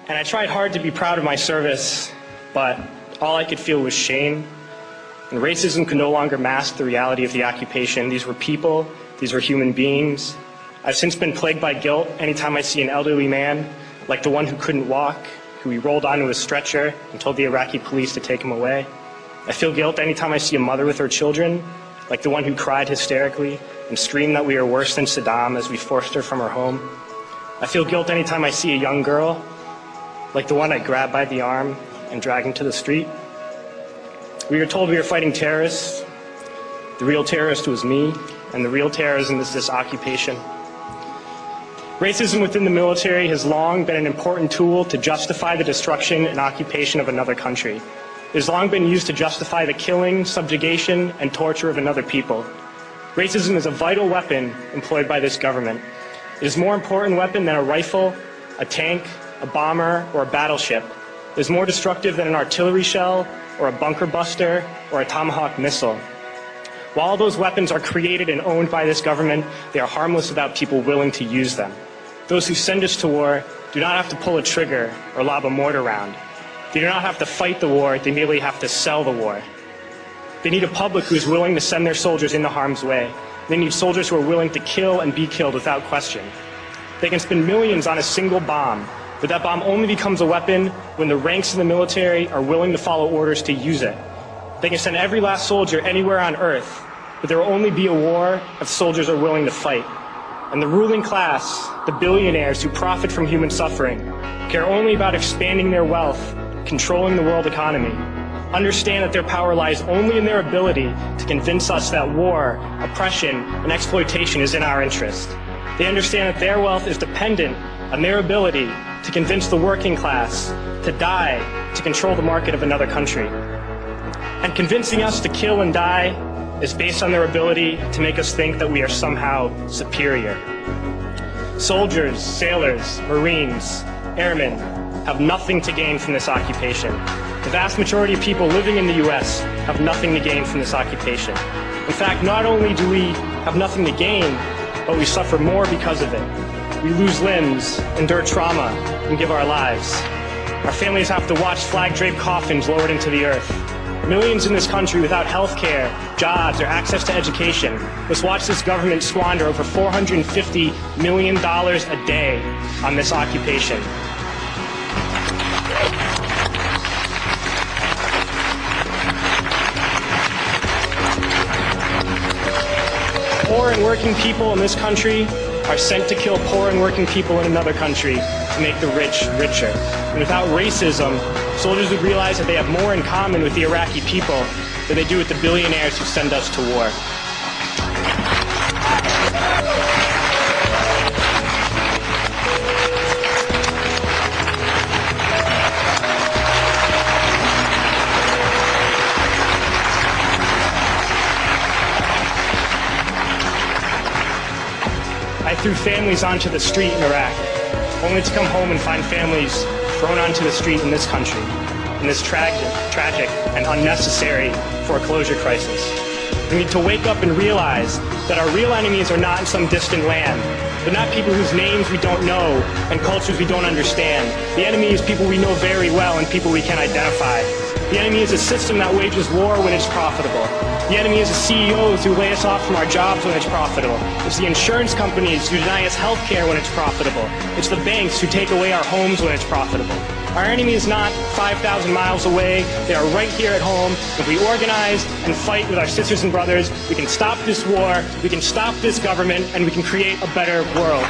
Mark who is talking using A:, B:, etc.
A: And I tried hard to be proud of my service, but all I could feel was shame. And racism could no longer mask the reality of the occupation. These were people, these were human beings. I've since been plagued by guilt anytime I see an elderly man, like the one who couldn't walk, who we rolled onto a stretcher and told the Iraqi police to take him away. I feel guilt anytime I see a mother with her children, like the one who cried hysterically and screamed that we are worse than Saddam as we forced her from her home. I feel guilt anytime I see a young girl, like the one I grabbed by the arm and dragged into the street. We were told we were fighting terrorists. The real terrorist was me, and the real terrorism is this occupation. Racism within the military has long been an important tool to justify the destruction and occupation of another country. It has long been used to justify the killing, subjugation, and torture of another people. Racism is a vital weapon employed by this government. It is a more important weapon than a rifle, a tank, a bomber, or a battleship. It is more destructive than an artillery shell, or a bunker buster, or a Tomahawk missile. While all those weapons are created and owned by this government, they are harmless without people willing to use them. Those who send us to war do not have to pull a trigger or lob a mortar round. They do not have to fight the war, they merely have to sell the war. They need a public who is willing to send their soldiers into harm's way. They need soldiers who are willing to kill and be killed without question. They can spend millions on a single bomb, but that bomb only becomes a weapon when the ranks in the military are willing to follow orders to use it. They can send every last soldier anywhere on earth, but there will only be a war if soldiers are willing to fight. And the ruling class, the billionaires who profit from human suffering, care only about expanding their wealth, controlling the world economy. Understand that their power lies only in their ability to convince us that war, oppression, and exploitation is in our interest. They understand that their wealth is dependent on their ability to convince the working class to die to control the market of another country. And convincing us to kill and die is based on their ability to make us think that we are somehow superior. Soldiers, sailors, Marines, airmen have nothing to gain from this occupation. The vast majority of people living in the U.S. have nothing to gain from this occupation. In fact, not only do we have nothing to gain, but we suffer more because of it. We lose limbs, endure trauma, and give our lives. Our families have to watch flag-draped coffins lowered into the earth. Millions in this country without health care, jobs, or access to education must watch this government squander over $450 million a day on this occupation. Poor and working people in this country are sent to kill poor and working people in another country to make the rich richer. And without racism, soldiers would realize that they have more in common with the Iraqi people than they do with the billionaires who send us to war. I threw families onto the street in Iraq, only to come home and find families thrown onto the street in this country, in this tragic and unnecessary foreclosure crisis. We need to wake up and realize that our real enemies are not in some distant land. They're not people whose names we don't know and cultures we don't understand. The enemy is people we know very well and people we can identify. The enemy is a system that wages war when it's profitable. The enemy is the CEOs who lay us off from our jobs when it's profitable. It's the insurance companies who deny us health care when it's profitable. It's the banks who take away our homes when it's profitable. Our enemy is not 5,000 miles away. They are right here at home. If we organize and fight with our sisters and brothers, we can stop this war, we can stop this government, and we can create a better world.